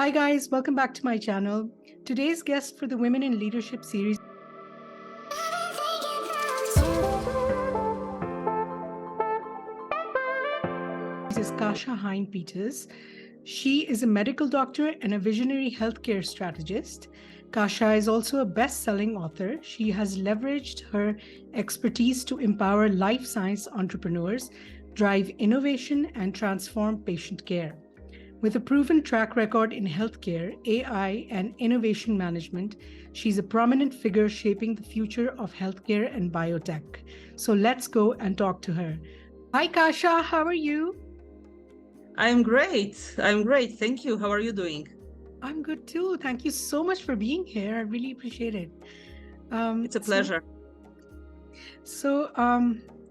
Hi guys, welcome back to my channel. Today's guest for the Women in Leadership series is Kasia Hein-Peters. She is a medical doctor and a visionary healthcare strategist. Kasia is also a best-selling author. She has leveraged her expertise to empower life science entrepreneurs, drive innovation, and transform patient care. With a proven track record in healthcare, AI, and innovation management, she's a prominent figure shaping the future of healthcare and biotech. So let's go and talk to her. Hi, Kasia. How are you? I'm great. Thank you. How are you doing? I'm good too. Thank you so much for being here. I really appreciate it. It's a pleasure.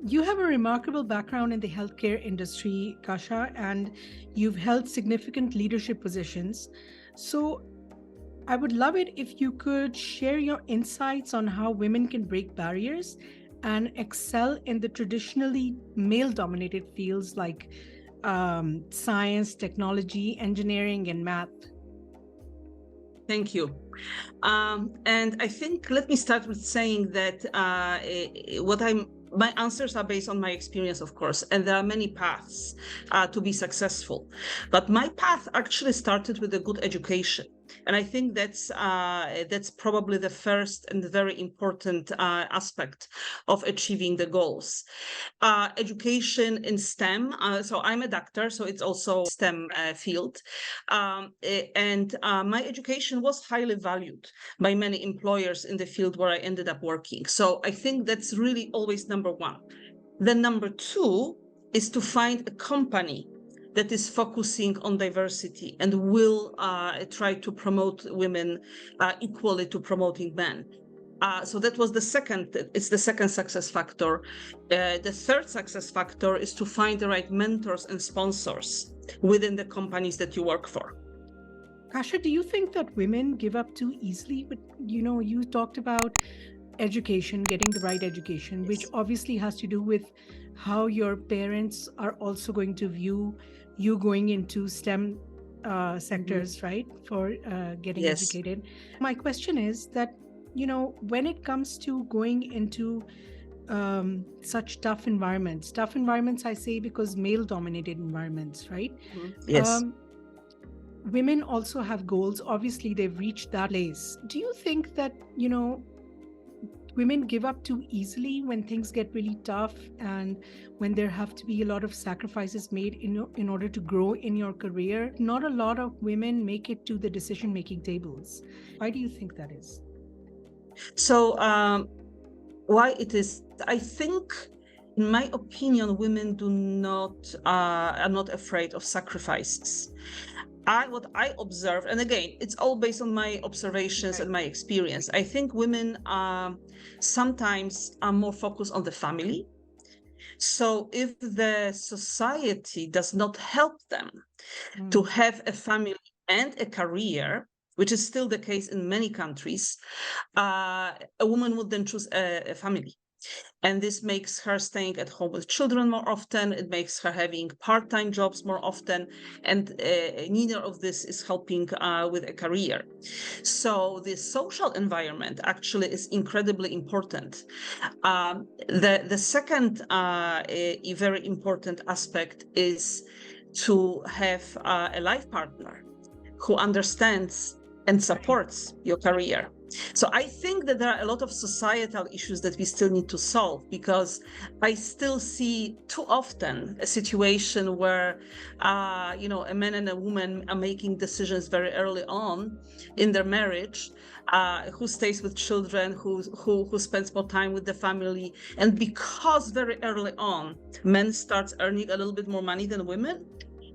You have a remarkable background in the healthcare industry, Kasia, and you've held significant leadership positions. So I would love it if you could share your insights on how women can break barriers and excel in the traditionally male-dominated fields like science, technology, engineering, and math. Thank you. And I think let me start with saying that my answers are based on my experience, of course, and there are many paths to be successful. But my path actually started with a good education. And I think that's probably the first and very important aspect of achieving the goals. Education in STEM. So I'm a doctor, so it's also STEM field. And my education was highly valued by many employers in the field where I ended up working. So I think that's really always number one. Then number two is to find a company that is focusing on diversity and will try to promote women equally to promoting men. So that was the second success factor. The third success factor is to find the right mentors and sponsors within the companies that you work for. Kasia, do you think that women give up too easily? But you talked about education, getting the right education, which obviously has to do with how your parents are also going to view you going into STEM sectors, right? For getting educated. My question is that, when it comes to going into such tough environments, I say because male-dominated environments, right? Yes. Women also have goals. Obviously, they've reached that place. Do you think that, women give up too easily when things get really tough and when there have to be a lot of sacrifices made in order to grow in your career? Not a lot of women make it to the decision-making tables. Why do you think that is? So why it is, I think, in my opinion, women are not afraid of sacrifices. What I observe, and again, it's all based on my observations and my experience. I think women sometimes are more focused on the family. So if the society does not help them to have a family and a career, which is still the case in many countries, a woman would then choose a family. And this makes her staying at home with children more often. It makes her having part-time jobs more often. And neither of this is helping with a career. So the social environment actually is incredibly important. The second very important aspect is to have a life partner who understands and supports your career. So I think that there are a lot of societal issues that we still need to solve, because I still see too often a situation where, a man and a woman are making decisions very early on in their marriage, who stays with children, who spends more time with the family. And because very early on, men starts earning a little bit more money than women,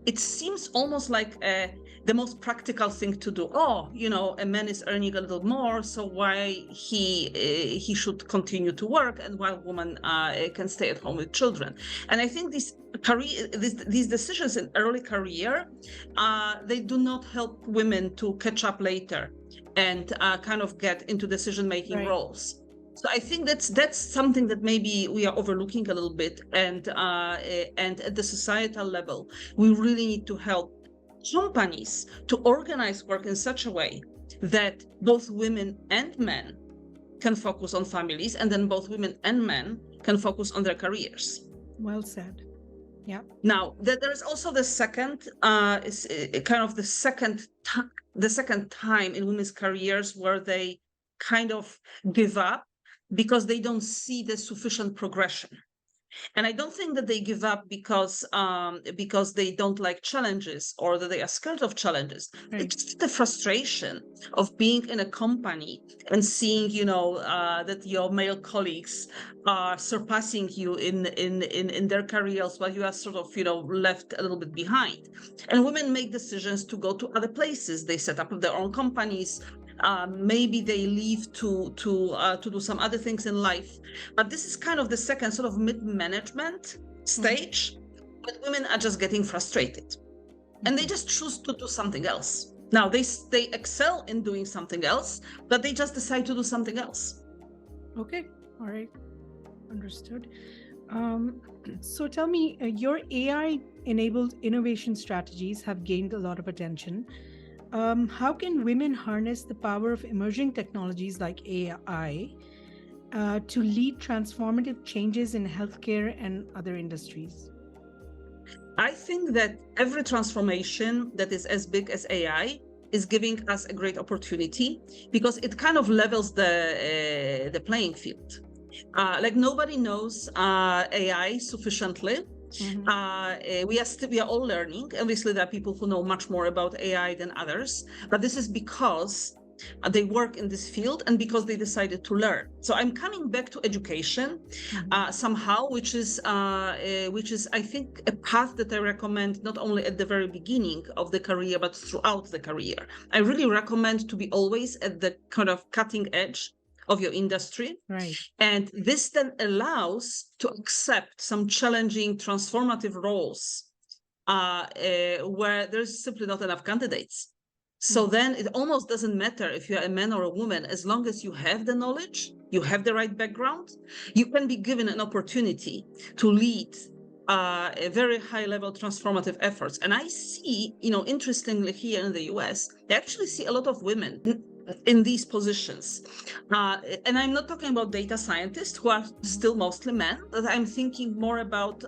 it seems almost like the most practical thing to do. A man is earning a little more, so why he should continue to work, and while woman can stay at home with children. And I think these decisions in early career, they do not help women to catch up later and kind of get into decision-making roles. So I think that's something that maybe we are overlooking a little bit, and at the societal level, we really need to help companies to organize work in such a way that both women and men can focus on families, and then both women and men can focus on their careers. Well said. Yeah. Now, there is also the second, kind of the second time in women's careers where they kind of give up because they don't see the sufficient progression. And I don't think that they give up because they don't like challenges or that they are scared of challenges. Right. It's just the frustration of being in a company and seeing, that your male colleagues are surpassing you in their careers while you are sort of, left a little bit behind. And women make decisions to go to other places. They set up their own companies. Maybe they leave to do some other things in life, but this is kind of the second sort of mid-management stage. But women are just getting frustrated, and they just choose to do something else. Now they excel in doing something else, but they just decide to do something else. Okay, all right, understood. So tell me, your AI-enabled innovation strategies have gained a lot of attention. How can women harness the power of emerging technologies like AI to lead transformative changes in healthcare and other industries? I think that every transformation that is as big as AI is giving us a great opportunity because it kind of levels the playing field. Like nobody knows AI sufficiently. We are all learning. Obviously, there are people who know much more about AI than others, but this is because they work in this field and because they decided to learn. So I'm coming back to education somehow, which is I think a path that I recommend not only at the very beginning of the career but throughout the career. I really recommend to be always at the kind of cutting edge of your industry. Right. And this then allows to accept some challenging, transformative roles where there's simply not enough candidates. So then it almost doesn't matter if you're a man or a woman, as long as you have the knowledge, you have the right background, you can be given an opportunity to lead a very high level transformative efforts. And I see, interestingly here in the US, I actually see a lot of women in these positions. And I'm not talking about data scientists who are still mostly men, but I'm thinking more about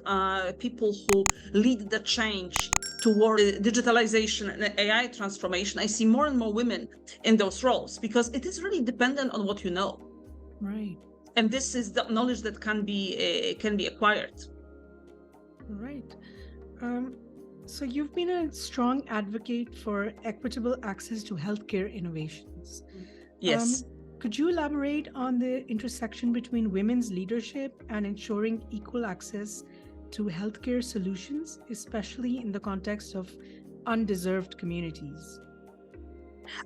people who lead the change toward digitalization and AI transformation. I see more and more women in those roles because it is really dependent on what you know. Right. And this is the knowledge that can be acquired. Right. So you've been a strong advocate for equitable access to healthcare innovations. Yes. Could you elaborate on the intersection between women's leadership and ensuring equal access to healthcare solutions, especially in the context of undeserved communities?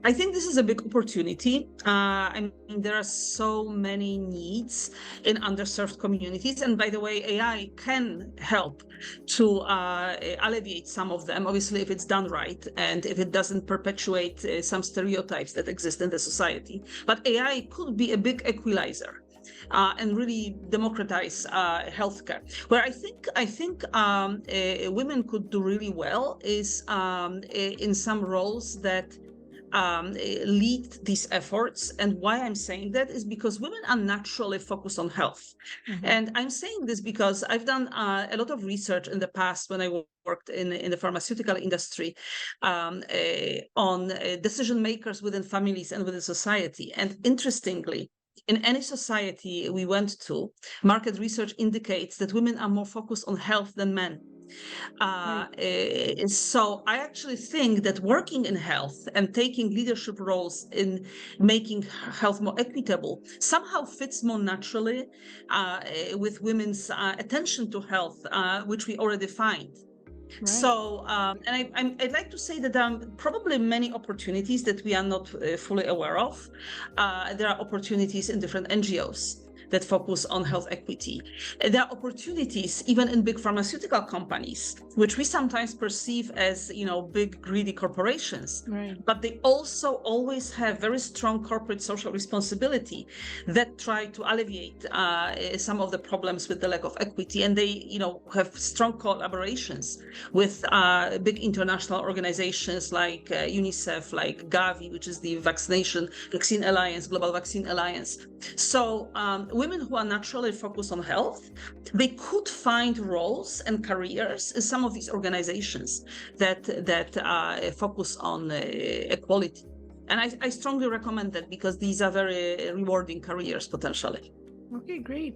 I think this is a big opportunity. I mean, there are so many needs in underserved communities. And by the way, AI can help to alleviate some of them, obviously, if it's done right and if it doesn't perpetuate some stereotypes that exist in the society. But AI could be a big equalizer. And really democratize healthcare. Where I think women could do really well is in some roles that lead these efforts. And why I'm saying that is because women are naturally focused on health. And I'm saying this because I've done a lot of research in the past when I worked in the pharmaceutical industry on decision makers within families and within society. And interestingly, in any society we went to, market research indicates that women are more focused on health than men. So I actually think that working in health and taking leadership roles in making health more equitable somehow fits more naturally with women's attention to health, which we already find. Right. So, and I'd like to say that there are probably many opportunities that we are not fully aware of. There are opportunities in different NGOs. that focus on health equity. There are opportunities even in big pharmaceutical companies, which we sometimes perceive as, big greedy corporations. Right. But they also always have very strong corporate social responsibility that try to alleviate some of the problems with the lack of equity. And they, have strong collaborations with big international organizations like UNICEF, like Gavi, which is the Vaccine Alliance, Global Vaccine Alliance. So women who are naturally focused on health, they could find roles and careers in some of these organizations that focus on equality. And I strongly recommend that, because these are very rewarding careers potentially. Okay, great.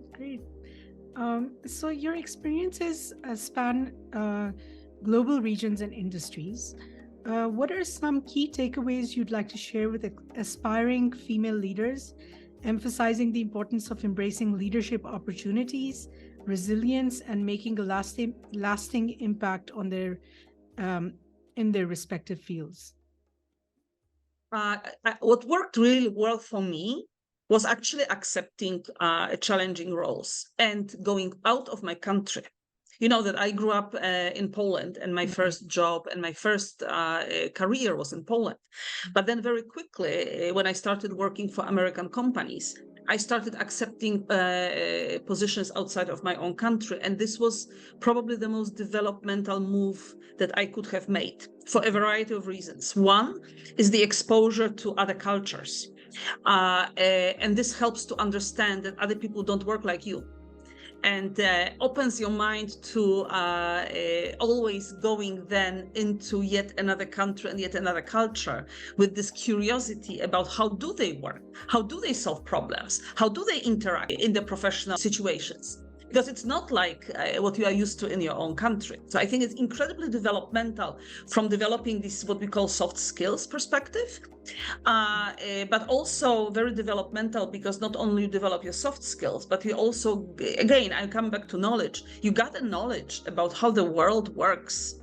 So your experiences span global regions and industries. What are some key takeaways you'd like to share with aspiring female leaders, emphasizing the importance of embracing leadership opportunities, resilience, and making a lasting impact on their in their respective fields? What worked really well for me was actually accepting challenging roles and going out of my country. That I grew up in Poland, and my first job and my first career was in Poland. But then very quickly, when I started working for American companies, I started accepting positions outside of my own country. And this was probably the most developmental move that I could have made for a variety of reasons. One is the exposure to other cultures. And this helps to understand that other people don't work like you, and opens your mind to always going then into yet another country and yet another culture with this curiosity about how do they work, how do they solve problems, how do they interact in the professional situations. Because it's not like what you are used to in your own country. So I think it's incredibly developmental from developing this, what we call soft skills perspective, but also very developmental because not only you develop your soft skills, but you also, again, I come back to knowledge. You got a knowledge about how the world works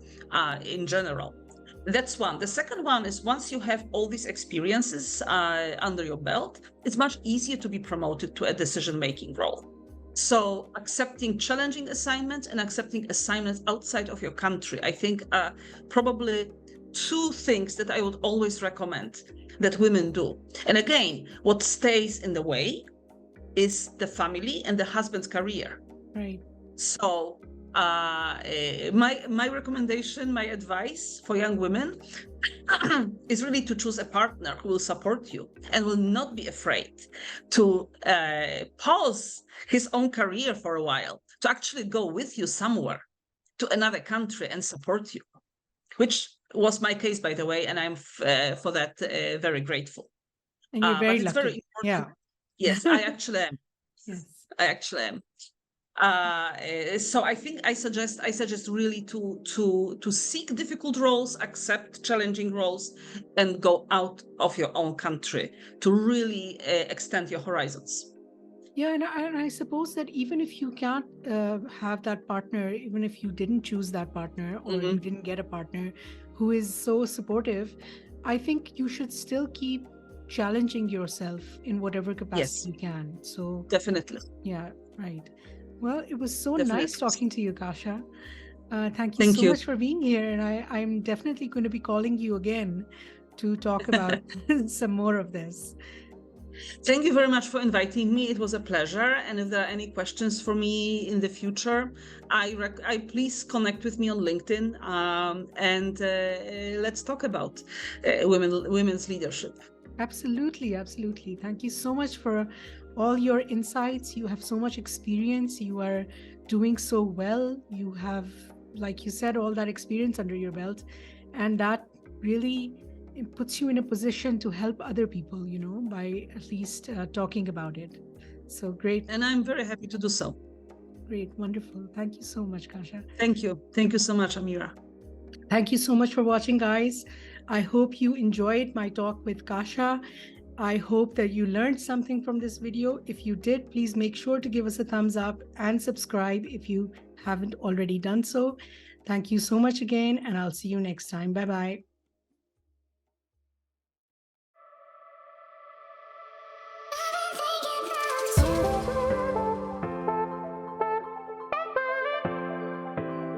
in general. That's one. The second one is, once you have all these experiences under your belt, it's much easier to be promoted to a decision-making role. So accepting challenging assignments and accepting assignments outside of your country, I think are probably two things that I would always recommend that women do. And again, what stays in the way is the family and the husband's career. Right. So my recommendation, my advice for young women is really to choose a partner who will support you and will not be afraid to pause his own career for a while, to actually go with you somewhere to another country and support you, which was my case, by the way, and I'm for that very grateful. And you're very but it's lucky. very important. Yeah. Yes, I actually am. Yes. I actually am. So I think I suggest really to seek difficult roles, accept challenging roles, and go out of your own country to really extend your horizons. Yeah, and I suppose that even if you can't have that partner, even if you didn't choose that partner or you didn't get a partner who is so supportive, I think you should still keep challenging yourself in whatever capacity you can. So definitely. Yeah, right. Well, it was so Definitely. nice talking to you, Kasia. Thank you so much for being here. And I'm definitely going to be calling you again to talk about some more of this. Thank you very much for inviting me. It was a pleasure. And if there are any questions for me in the future, I please connect with me on LinkedIn, and let's talk about women's leadership. Absolutely. Thank you so much for all your insights. You have so much experience. You are doing so well. You have, like you said, all that experience under your belt, and that really puts you in a position to help other people, by at least talking about it. So great. And I'm very happy to do so. Great. Wonderful. Thank you so much, Kasia. Thank you. Thank you so much, Amira. Thank you so much for watching, guys. I hope you enjoyed my talk with Kasia. I hope that you learned something from this video. If you did, please make sure to give us a thumbs up and subscribe if you haven't already done so. Thank you so much again, and I'll see you next time. Bye-bye.